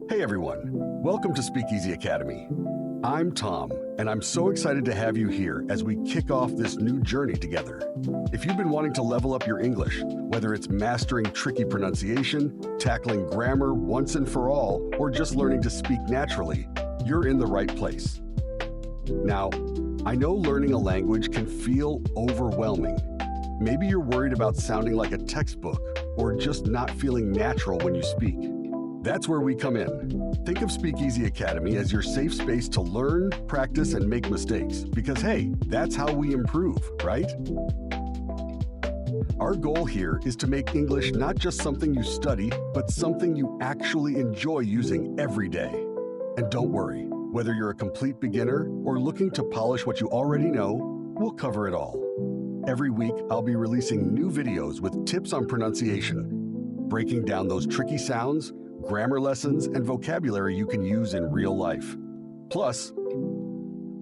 Hey everyone, welcome to Speakeasy Academy. I'm Tom, and I'm so excited to have you here as we kick off this new journey together. If you've been wanting to level up your English, whether it's mastering tricky pronunciation, tackling grammar once and for all, or just learning to speak naturally, you're in the right place. Now, I know learning a language can feel overwhelming. Maybe you're worried about sounding like a textbook or just not feeling natural when you speak. That's where we come in. Think of Speakeasy Academy as your safe space to learn, practice, and make mistakes. Because hey, that's how we improve, right? Our goal here is to make English not just something you study, but something you actually enjoy using every day. And don't worry, whether you're a complete beginner or looking to polish what you already know, we'll cover it all. Every week, I'll be releasing new videos with tips on pronunciation, breaking down those tricky sounds, grammar lessons, and vocabulary you can use in real life. Plus,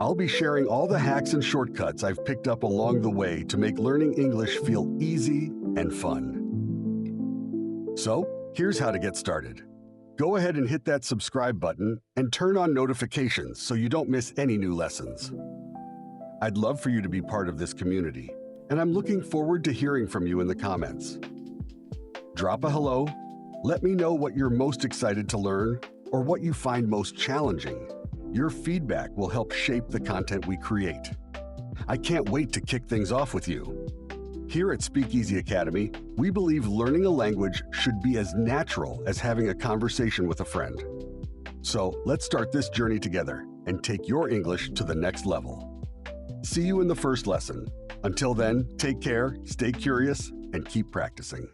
I'll be sharing all the hacks and shortcuts I've picked up along the way to make learning English feel easy and fun. So, here's how to get started. Go ahead and hit that subscribe button and turn on notifications so you don't miss any new lessons. I'd love for you to be part of this community, and I'm looking forward to hearing from you in the comments. Drop a hello. Let me know what you're most excited to learn or what you find most challenging. Your feedback will help shape the content we create. I can't wait to kick things off with you. Here at Speakeasy Academy, we believe learning a language should be as natural as having a conversation with a friend. So let's start this journey together and take your English to the next level. See you in the first lesson. Until then, take care, stay curious, and keep practicing.